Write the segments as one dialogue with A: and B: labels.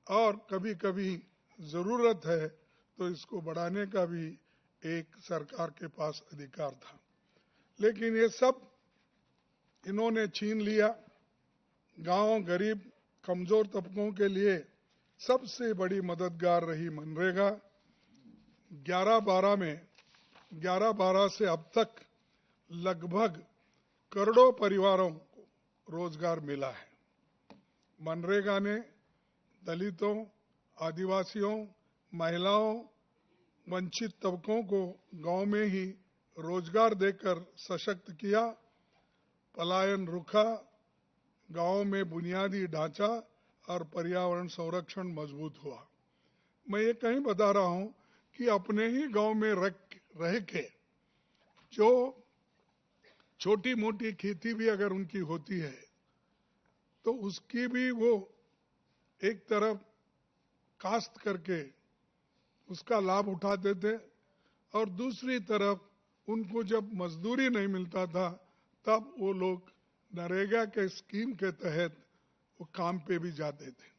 A: और कभी कभी जरूरत है तो इसको बढ़ाने का भी एक सरकार के पास अधिकार था। लेकिन ये सब इन्होंने छीन लिया। गांव, गरीब, कमजोर तबकों के लिए सबसे बड़ी मददगार रही मनरेगा। 11-12 से अब तक लगभग करोड़ों परिवारों को रोजगार मिला है। मनरेगा ने दलितों, आदिवासियों, महिलाओं, वंचित तबकों को गांव में ही रोजगार देकर सशक्त किया, पलायन रुका, गांव में बुनियादी ढांचा और पर्यावरण संरक्षण मजबूत हुआ। मैं ये कहीं बता रहा हूं कि अपने ही गांव में रह के जो छोटी मोटी खेती भी अगर उनकी होती है तो उसकी भी वो एक तरफ काश्त करके उसका लाभ उठाते थे और दूसरी तरफ उनको जब मजदूरी नहीं मिलता था तब वो लोग नरेगा के स्कीम के तहत वो काम पे भी जाते थे।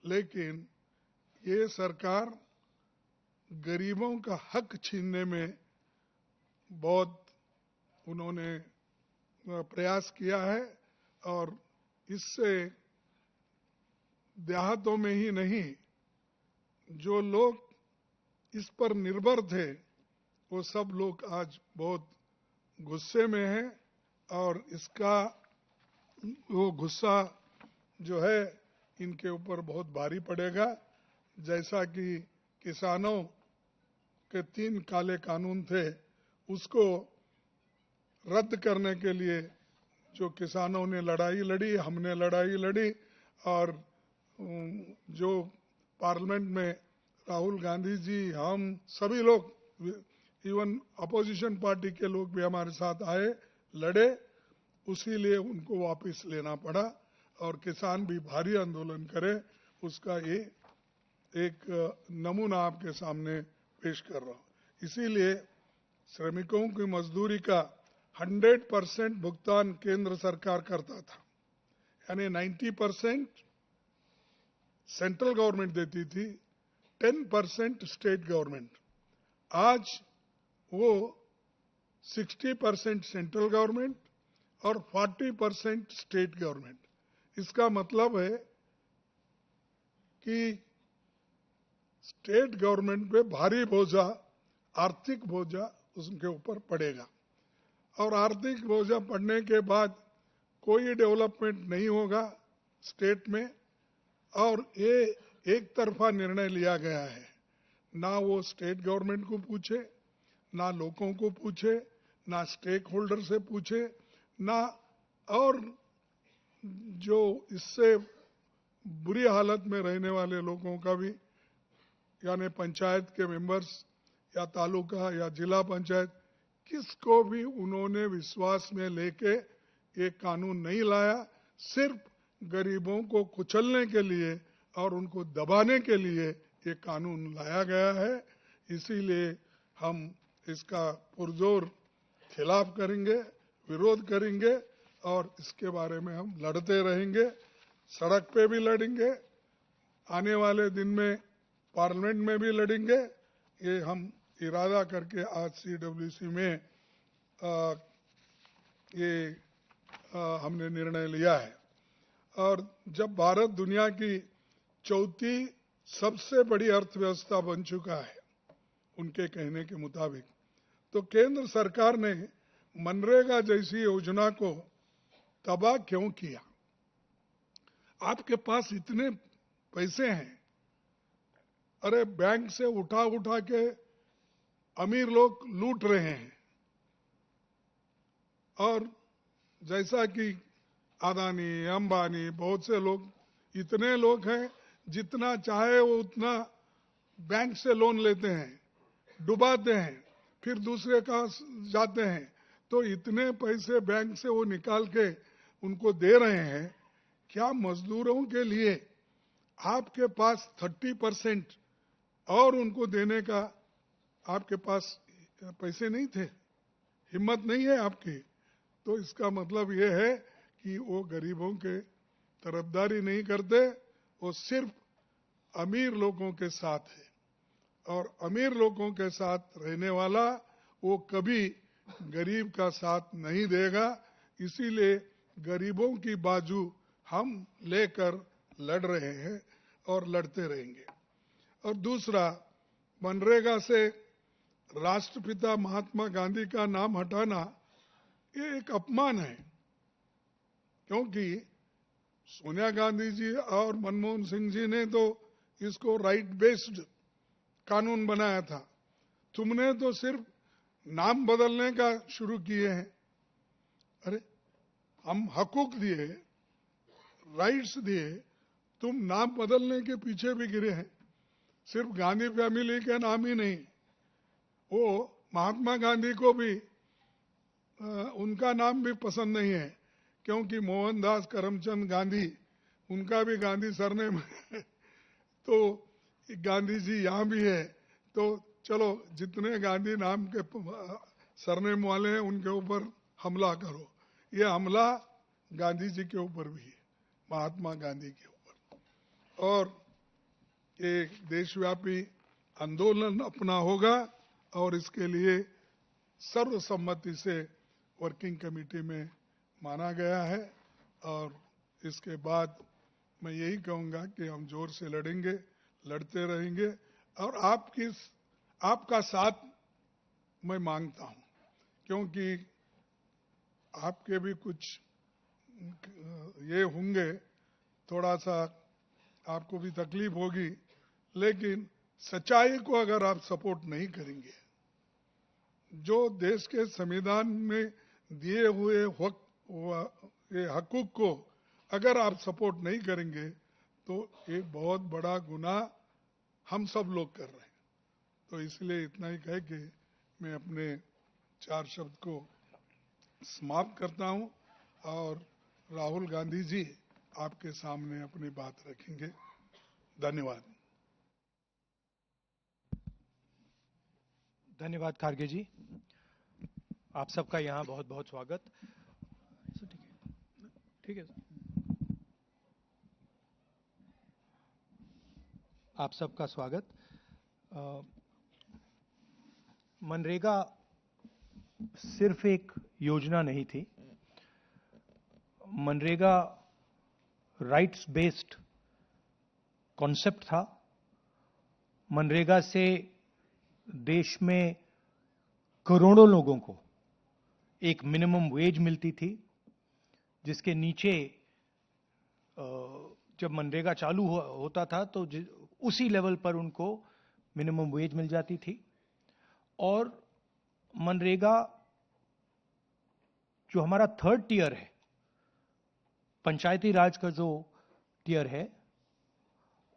A: लेकिन ये सरकार गरीबों का हक छीनने में बहुत उन्होंने प्रयास किया है और इससे देहातों में ही नहीं, जो लोग इस पर निर्भर थे वो सब लोग आज बहुत गुस्से में हैं और इसका वो गुस्सा जो है इनके ऊपर बहुत भारी पड़ेगा। जैसा कि किसानों के 3 काले कानून थे उसको रद्द करने के लिए जो किसानों ने लड़ाई लड़ी, हमने लड़ाई लड़ी और जो पार्लियामेंट में राहुल गांधी जी, हम सभी लोग, इवन अपोजिशन पार्टी के लोग भी हमारे साथ आए, लड़े, उसी लिए उनको वापस लेना पड़ा और किसान भी भारी आंदोलन करे। उसका ये एक नमूना आपके सामने पेश कर रहा हूं। इसीलिए श्रमिकों की मजदूरी का 100% भुगतान केंद्र सरकार करता था, यानी 90% सेंट्रल गवर्नमेंट देती थी, 10% स्टेट गवर्नमेंट। आज वो 60% सेंट्रल गवर्नमेंट और 40% स्टेट गवर्नमेंट। इसका मतलब है कि स्टेट गवर्नमेंट पे भारी बोझा, आर्थिक बोझा उनके ऊपर पड़ेगा और आर्थिक बोझा पड़ने के बाद कोई डेवलपमेंट नहीं होगा स्टेट में। और ये एक तरफा निर्णय लिया गया है, ना वो स्टेट गवर्नमेंट को पूछे, ना लोगों को पूछे, ना स्टेक होल्डर से पूछे, ना और जो इससे बुरी हालत में रहने वाले लोगों का भी, यानी पंचायत के मेंबर्स या तालुका या जिला पंचायत, किसको भी उन्होंने विश्वास में लेके ये कानून नहीं लाया। सिर्फ गरीबों को कुचलने के लिए और उनको दबाने के लिए ये कानून लाया गया है। इसीलिए हम इसका पुरजोर खिलाफ करेंगे, विरोध करेंगे और इसके बारे में हम लड़ते रहेंगे। सड़क पे भी लड़ेंगे, आने वाले दिन में पार्लियामेंट में भी लड़ेंगे। ये हम इरादा करके आज सीडब्ल्यूसी में हमने निर्णय लिया है। और जब भारत दुनिया की चौथी सबसे बड़ी अर्थव्यवस्था बन चुका है उनके कहने के मुताबिक, तो केंद्र सरकार ने मनरेगा जैसी योजना को तबाह क्यों किया? आपके पास इतने पैसे हैं, अरे बैंक से उठा उठा के अमीर लोग लूट रहे हैं और जैसा कि अदानी, अंबानी, बहुत से लोग, इतने लोग हैं, जितना चाहे वो उतना बैंक से लोन लेते हैं, डुबाते हैं, फिर दूसरे का जाते हैं, तो इतने पैसे बैंक से वो निकाल के उनको दे रहे हैं। क्या मजदूरों के लिए आपके पास 30% और उनको देने का आपके पास पैसे नहीं थे? हिम्मत नहीं है आपकी? तो इसका मतलब ये है कि वो गरीबों के तरफदारी नहीं करते, वो सिर्फ अमीर लोगों के साथ है, और अमीर लोगों के साथ रहने वाला वो कभी गरीब का साथ नहीं देगा। इसीलिए गरीबों की बाजू हम लेकर लड़ रहे हैं और लड़ते रहेंगे। और दूसरा, मनरेगा से राष्ट्रपिता महात्मा गांधी का नाम हटाना ये एक अपमान है, क्योंकि सोनिया गांधी जी और मनमोहन सिंह जी ने तो इसको राइट बेस्ड कानून बनाया था। तुमने तो सिर्फ नाम बदलने का शुरू किए हैं। अरे, हम हकूक दिए, राइट्स दिए, तुम नाम बदलने के पीछे भी गिरे हैं। सिर्फ गांधी फैमिली के नाम ही नहीं, वो महात्मा गांधी को भी उनका नाम भी पसंद नहीं है, क्योंकि मोहनदास करमचंद गांधी, उनका भी गांधी सरनेम है। तो गांधी जी यहाँ भी है, तो चलो जितने गांधी नाम के सरनेम वाले हैं उनके ऊपर हमला करो। ये हमला गांधी जी के ऊपर भी है, महात्मा गांधी के ऊपर। और एक देशव्यापी आंदोलन अपना होगा, और इसके लिए सर्वसम्मति से वर्किंग कमेटी में माना गया है। और इसके बाद मैं यही कहूंगा कि हम जोर से लड़ेंगे, लड़ते रहेंगे, और आपका साथ मैं मांगता हूं, क्योंकि आपके भी कुछ ये होंगे, थोड़ा सा आपको भी तकलीफ होगी, लेकिन सच्चाई को अगर आप सपोर्ट नहीं करेंगे, जो देश के संविधान में दिए हुए ये हकूक को अगर आप सपोर्ट नहीं करेंगे, तो एक बहुत बड़ा गुनाह हम सब लोग कर रहे हैं। तो इसलिए इतना ही कह के मैं अपने 4 शब्द को समाप्त करता हूं, और राहुल गांधी जी आपके सामने अपनी बात रखेंगे। धन्यवाद।
B: धन्यवाद खारगे जी, आप सबका यहाँ बहुत बहुत स्वागत। ठीक है सर, आप सबका स्वागत। मनरेगा सिर्फ एक योजना नहीं थी, मनरेगा राइट्स बेस्ड कॉन्सेप्ट था। मनरेगा से देश में करोड़ों लोगों को एक मिनिमम वेज मिलती थी, जिसके नीचे जब मनरेगा चालू होता था तो उसी लेवल पर उनको मिनिमम वेज मिल जाती थी। और मनरेगा जो हमारा 3rd टियर है, पंचायती राज का जो टियर है,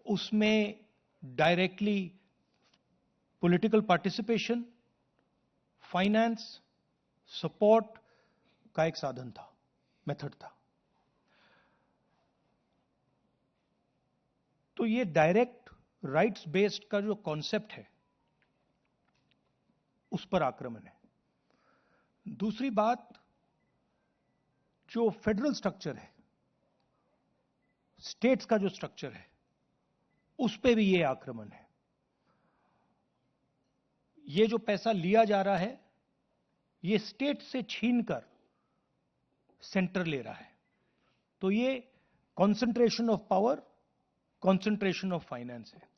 B: उसमें directly political participation, finance, support का एक साधन था, मेथड था। तो ये डायरेक्ट राइट्स बेस्ड का जो कॉन्सेप्ट है, उस पर आक्रमण है। दूसरी बात, जो फेडरल स्ट्रक्चर है, स्टेट्स का जो स्ट्रक्चर है, उस पे भी ये आक्रमण है। ये जो पैसा लिया जा रहा है, ये स्टेट से छीनकर सेंटर ले रहा है। तो ये concentration of power, concentration of finance है।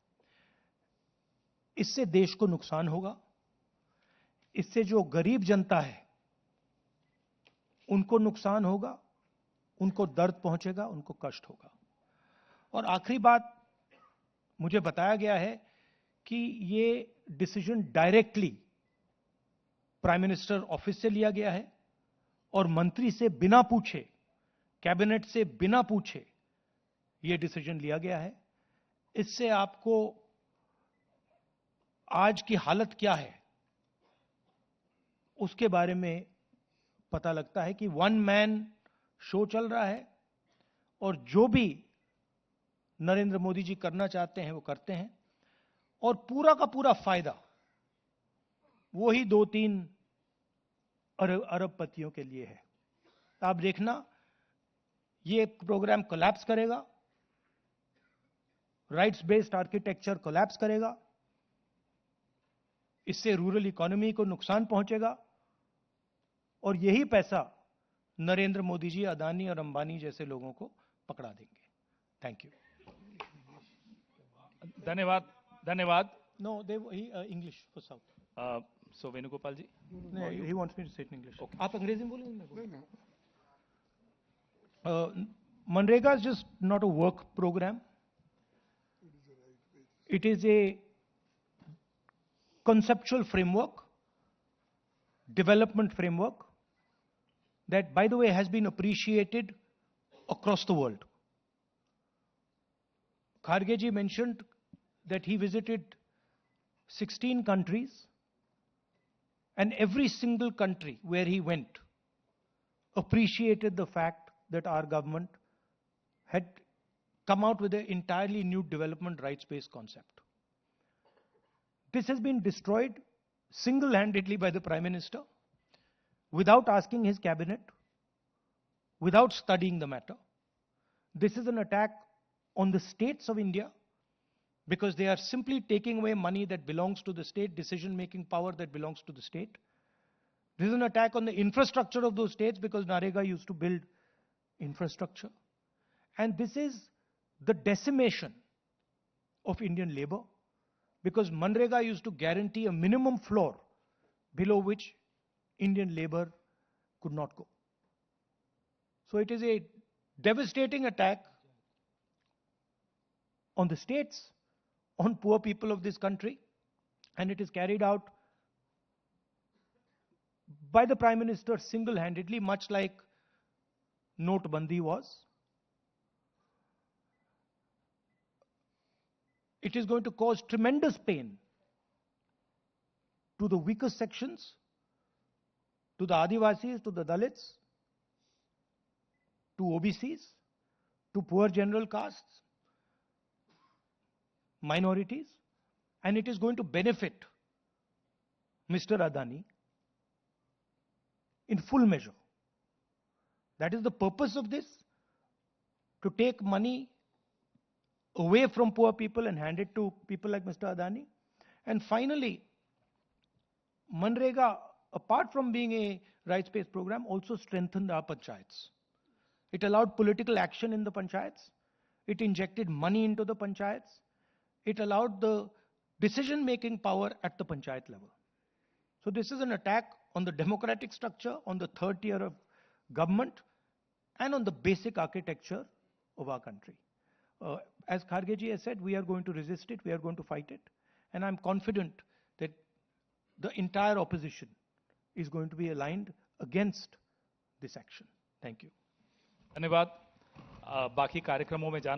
B: इससे देश को नुकसान होगा, इससे जो गरीब जनता है उनको नुकसान होगा, उनको दर्द पहुंचेगा, उनको कष्ट होगा। और आखिरी बात, मुझे बताया गया है कि ये decision directly prime minister office से लिया गया है और मंत्री से बिना पूछे, कैबिनेट से बिना पूछे ये डिसीजन लिया गया है। इससे आपको आज की हालत क्या है उसके बारे में पता लगता है कि 1 मैन शो चल रहा है, और जो भी नरेंद्र मोदी जी करना चाहते हैं वो करते हैं, और पूरा का पूरा फायदा वही 2-3 अरबपतियों के लिए है। आप देखना, ये प्रोग्राम कोलैप्स करेगा, राइट्स बेस्ड आर्किटेक्चर कोलैप्स करेगा, इससे रूरल इकोनॉमी को नुकसान पहुंचेगा और यही पैसा नरेंद्र मोदी जी, अदानी और अंबानी जैसे लोगों को पकड़ा देंगे। Thank you.
C: धन्यवाद, धन्यवाद।
B: No, the English for south.
C: So Venugopal ji,
B: he wants me to say in English. आप अंग्रेजी में बोलेंगे? MNREGA is just not a work program. It is a conceptual framework, development framework that, by the way, has been appreciated across the world. Kharge ji mentioned that he visited 16 countries, and every single country where he went appreciated the fact that our government had come out with an entirely new development rights-based concept. This has been destroyed single-handedly by the Prime Minister, without asking his cabinet, without studying the matter. This is an attack on the states of India, because they are simply taking away money that belongs to the state, decision-making power that belongs to the state. This is an attack on the infrastructure of those states, because NREGA used to build infrastructure. And this is the decimation of Indian labor, because MNREGA used to guarantee a minimum floor below which Indian labor could not go. So it is a devastating attack on the states, on poor people of this country, and it is carried out by the Prime Minister single-handedly, much like Notebandi was. It is going to cause tremendous pain to the weakest sections, to the Adivasis, to the Dalits, to OBCs, to poor general castes, minorities, and it is going to benefit Mr. Adani in full measure. That is the purpose of this, to take money away from poor people and hand it to people like Mr. Adani. And finally, MNREGA, apart from being a rights-based program, also strengthened our panchayats. It allowed political action in the panchayats. It injected money into the panchayats. It allowed the decision-making power at the panchayat level. So this is an attack on the democratic structure, on the third tier of government, and on the basic architecture of our country. As Kharge ji has said, we are going to resist it, we are going to fight it, and I'm confident that the entire opposition is going to be aligned against this action. Thank you.
C: धन्यवाद। बाकी कार्यक्रमों में जान